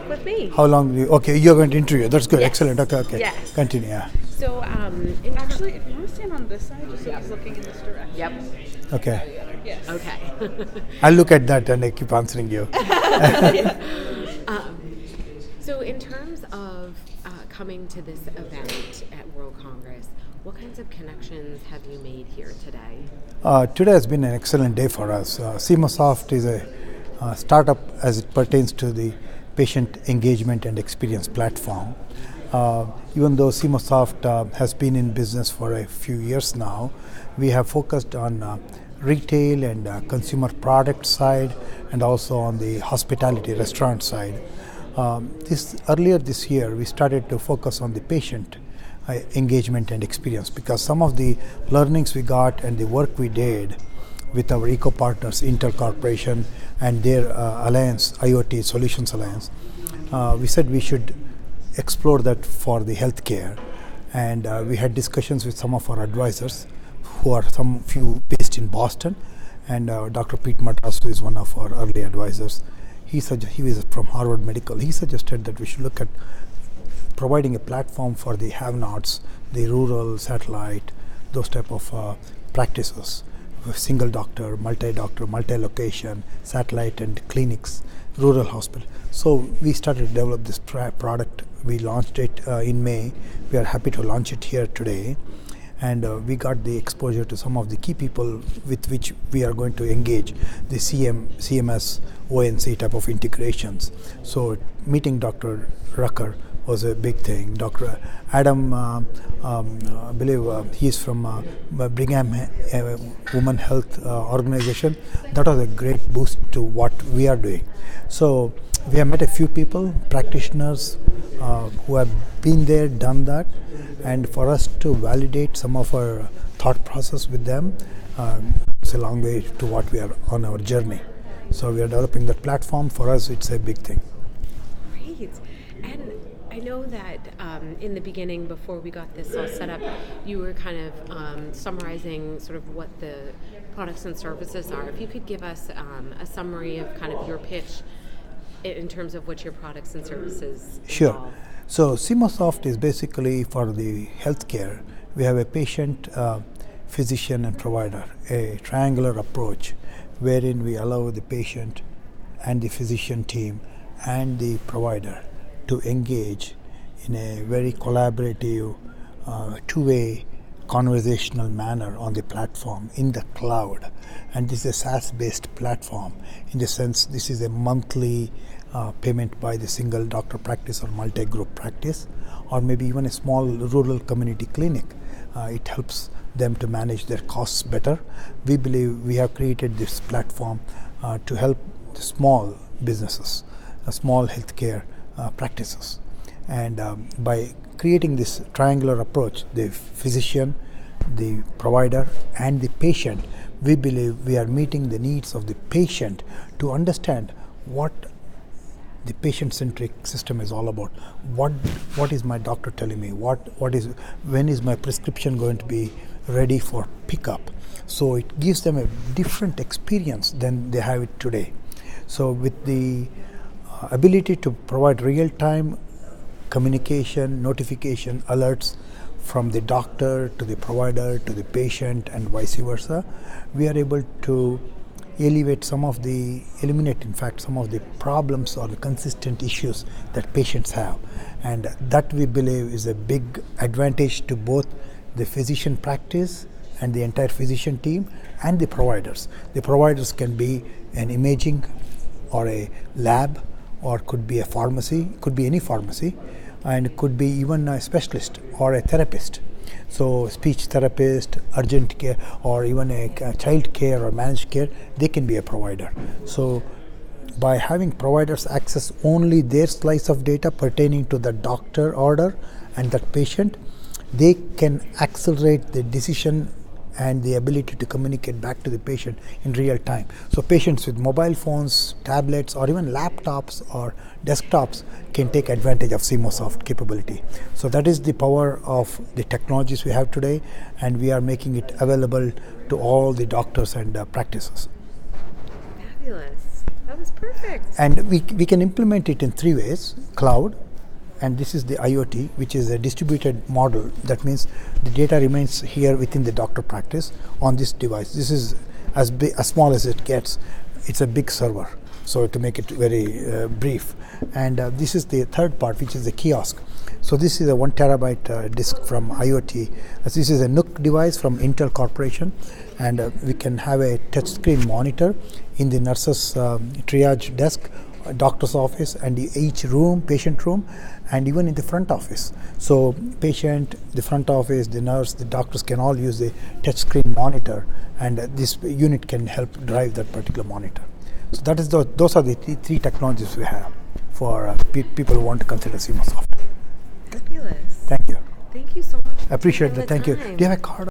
with me. How long do you, okay, you're going to interview. That's good. Yes. Excellent. Okay. Yes. Continue. Yeah. So, Actually, if you want to stand on this side, just so he's looking in this direction. Yep. Okay. Yes. Okay. I'll look at that and I keep answering you. So, in terms of coming to this event at World Congress, what kinds of connections have you made here today? Today has been an excellent day for us. CEMOSoft is a startup as it pertains to the patient engagement and experience platform. Even though CEMOSoft has been in business for a few years now, we have focused on retail and consumer product side, and also on the hospitality restaurant side. Earlier this year, we started to focus on the patient engagement and experience, because some of the learnings we got and the work we did with our eco partners, Intel Corporation, and their alliance, IoT Solutions Alliance, we said we should explore that for the healthcare. And we had discussions with some of our advisors, who are some few based in Boston, and Dr. Pete Matrasu is one of our early advisors. He was from Harvard Medical. He suggested that we should look at providing a platform for the have-nots, the rural, satellite, those type of practices, single doctor, multi-location, satellite and clinics, rural hospital. So we started to develop this product. We launched it in May. We are happy to launch it here today. And we got the exposure to some of the key people with which we are going to engage, the CMS, ONC type of integrations. So meeting Dr. Rucker was a big thing. Dr. Adam, I believe he's from Brigham Women Health Organization. That was a great boost to what we are doing. So we have met a few people, practitioners who have been there, done that, and for us to validate some of our thought process with them, it's a long way to what we are on our journey. So we are developing that platform. For us, it's a big thing. Great. And I know that in the beginning, before we got this all set up, you were kind of summarizing sort of what the products and services are. If you could give us a summary of kind of your pitch in terms of what your products and services Sure. involve. So CEMOSoft is basically for the healthcare. We have a patient, physician and provider, a triangular approach wherein we allow the patient and the physician team and the provider to engage in a very collaborative, two-way conversational manner on the platform in the cloud. And this is a SaaS-based platform. In the sense, this is a monthly payment by the single doctor practice or multi-group practice, or maybe even a small rural community clinic. It helps them to manage their costs better. We believe we have created this platform to help the small businesses, small healthcare practices. And by creating this triangular approach, the physician, the provider, and the patient, we believe we are meeting the needs of the patient to understand what the patient-centric system is all about. What is my doctor telling me? When is my prescription going to be ready for pickup? So it gives them a different experience than they have it today. So with the ability to provide real-time communication, notification, alerts from the doctor to the provider to the patient and vice versa, we are able to eliminate some of the problems or the consistent issues that patients have. And that we believe is a big advantage to both the physician practice and the entire physician team and the providers. The providers can be an imaging or a lab, or could be a pharmacy, could be any pharmacy, and could be even a specialist or a therapist. So speech therapist, urgent care, or even a child care or managed care, they can be a provider. So by having providers access only their slice of data pertaining to the doctor order and that patient, they can accelerate the decision and the ability to communicate back to the patient in real time. So patients with mobile phones, tablets, or even laptops or desktops can take advantage of CEMOSoft capability. So that is the power of the technologies we have today, and we are making it available to all the doctors and practices. Fabulous. That is perfect. And we can implement it in 3 ways: cloud, and this is the IoT, which is a distributed model. That means the data remains here within the doctor practice on this device. This is as small as it gets. It's a big server. So to make it very brief, and this is the third part, which is the kiosk. So this is a 1 terabyte disk from IoT. This is a Nook device from Intel Corporation, and we can have a touchscreen monitor in the nurse's triage desk, doctor's office, and each room, patient room, and even in the front office. So patient, the front office, the nurse, the doctors can all use the touchscreen monitor, and this unit can help drive that particular monitor. So that is those are the three technologies we have for people who want to consider CEMOSoft. Fabulous. Thank you. Thank you so much. I appreciate for that. taking Thank you. the time. Do you have a card?